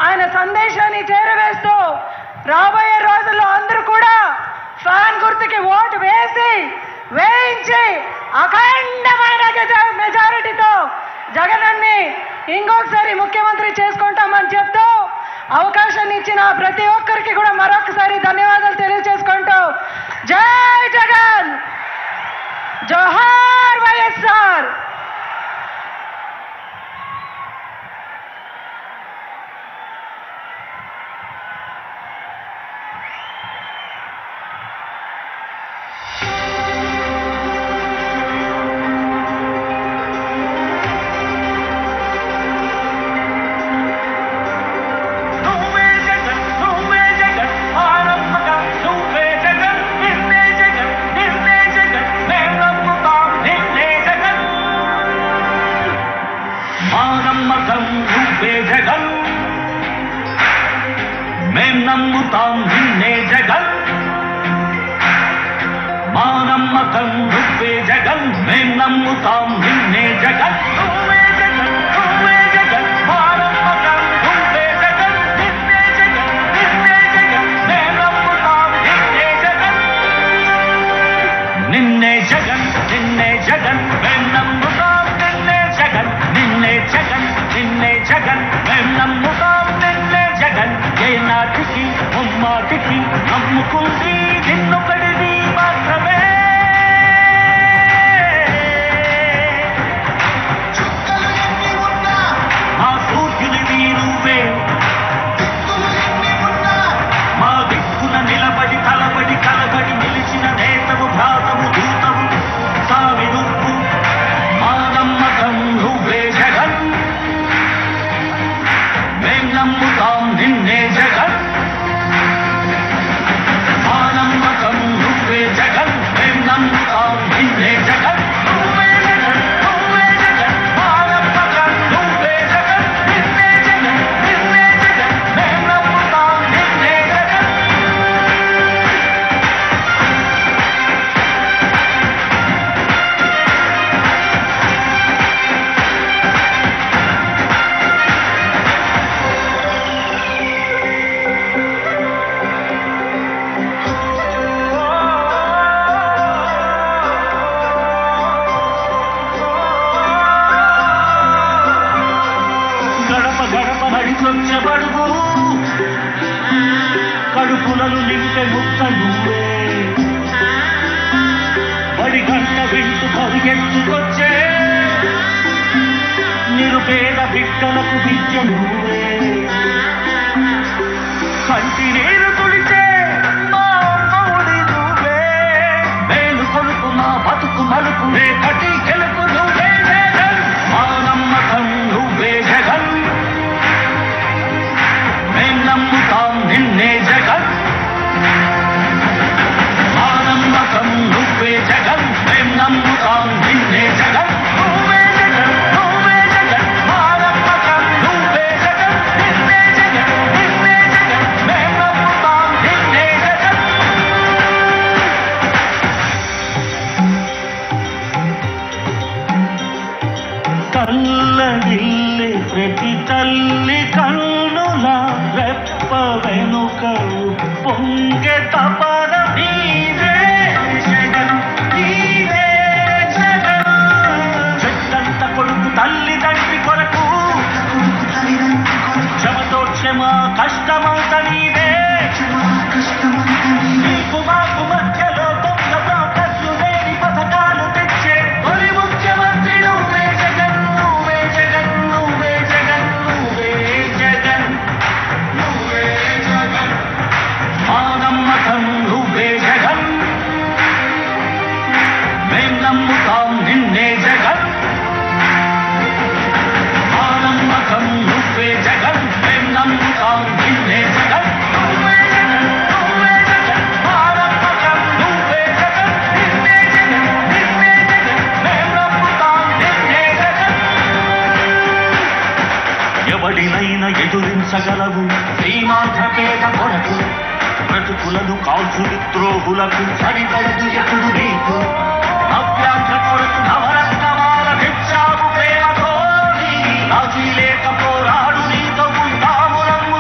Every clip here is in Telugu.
ఆయన సందేశాన్ని చేరవేస్తూ రాబోయే రోజుల్లో అందరూ కూడా ఫ్యాన్ గుర్తుకి ఓటు వేయించి అఖండమైన మెజారిటీతో జగనన్ని ఇంకొకసారి ముఖ్యమంత్రి చేసుకుంటామని చెప్తూ అవకాశాన్ని ఇచ్చిన ప్రతి ఒక్కరికి కూడా మరొకసారి ధన్యవాదాలు తెలియజేసుకుంటూ జై జగన్, జోహార్ వైఎస్ఆర్. మేం నమ్ముతాం నిన్నే జగన్, మా నమ్మకం నువ్వే జగన్. మేం నమ్ముతాం నిన్నే జగన్, నువ్వే జగన్, నువ్వే జగన్. మా నమ్మకం నువ్వే జగన్, నిన్నే జగన్, నిన్నే జగన్. మేం నమ్ముతాం నిన్నే జగన్, నిన్నే జగన్, నిన్నే జగన్. మేం నమ్ముతాం నిన్నే జగన్, నిన్నే జగన్, నిన్నే జగన్. మేం నమ్ముతాం నిన్నే జగన్. ఏ నాటికి ముమ్మాటికి నమ్ముకుంది నిన్నొకడిది మాత్రమే. మా సూర్యునివి నువ్వే, మా దిక్కున నిలబడి తలబడి కలబడి నిలిచిన నేతవు, భ్రాతవు, దూతవు సామి నువ్వు. మా నమ్మకం నువ్వే జగన్, మేం నమ్ముతాం నిన్నే జగన్. మా నమ్మకం నువ్వే జగన్, మేం నమ్ముతాం నిన్నే జగన్, నువ్వే జగన్, నువ్వే జగన్. మా నమ్మకం నువ్వే జగన్, నిన్నే జగన్, నిన్నే జగన్. మేం నమ్ముతాం నిన్నే జగన్. గడప గడప నడిచొచ్చే బడుగు, కడుపులను నింపే ముక్క నువ్వే. బడి గంట వింటూ పరిగెత్తుకొచ్చే నిరుపేద బిడ్డలకు విద్య నువ్వే. కంటి నీరు తుడిచే మా అమ్మఒడి నువ్వే. మేలు కొలుపు మా బతుకు మలుపు, రేపటి గెలుపు నువ్వే జగన్. మా నమ్మకం నువ్వే జగన్, మేం నమ్ముతాం నిన్నే జగన్. మా నమ్మకం నువ్వే జగన్, మేం నమ్ముతాం నిన్నే జగన్, నువ్వే జగన్, నువ్వే జగన్. మా నమ్మకం నువ్వే జగన్, నిన్నే జగన్, నిన్నే జగన్. మేం నమ్ముతాం నిన్నే జగన్. కల్లడిల్లి ప్రతి తల్లి కన్నుల రెప్ప వెనుక పొంగె తపన నీవే జగన్, నీవే జగన్. చెట్టంత కొడుకు తల్లిదండ్రి కొరకు క్షమతో క్షమ కష్టమంత నీవే. నీకు మాకు మధ్యలో దొంగ బ్రోకర్లు లేని పథకాలు తెచ్చే తొలి ముఖ్యమంత్రి నువ్వే జగన్, నువ్వే జగన్, నువ్వే జగన్, నువ్వే జగన్, నువ్వే జగన్. మా నమ్మకం నువ్వే జగన్, మేం నమ్ముతాం నిన్నే జగన్. మా నమ్మకం నువ్వే జగన్, మేం నమ్ముతాం నిన్నే జగన్, నువ్వే జగన్, నువ్వే జగన్. మా నమ్మకం నువ్వే జగన్, నిన్నే జగన్, నిన్నే జగన్. మేం నమ్ముతాం నిన్నే జగన్. ఎవడినైనా ఎదురించగలవు శ్రీమాంధ్రపేట కొరకు, బ్రతుకులను కాల్చు విద్రోహులకు సరిపడదు ఎప్పుడు నీకు. అభ్యాస కొరకు నవరత్నమాల తెచ్చావు ప్రేమతో, రాజీ లేక పోరాడు నీతో ఉంటాము నమ్ము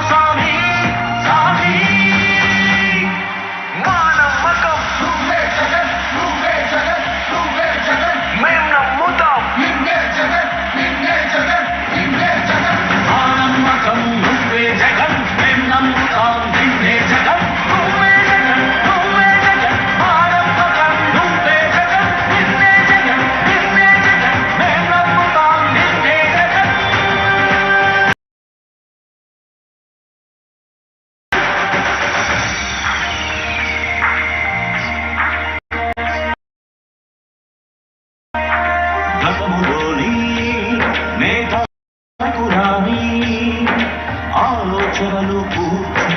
ఆలోచనలు పూర్తి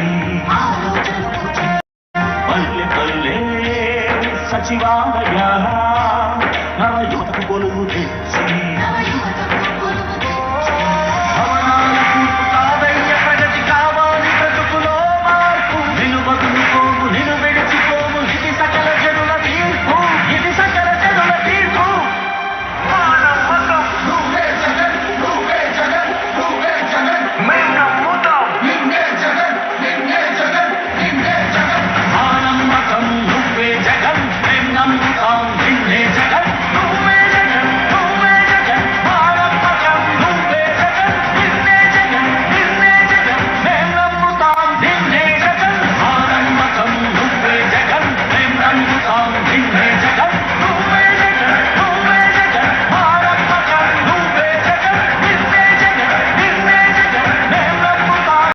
పల్లె పల్లె సచివాలయం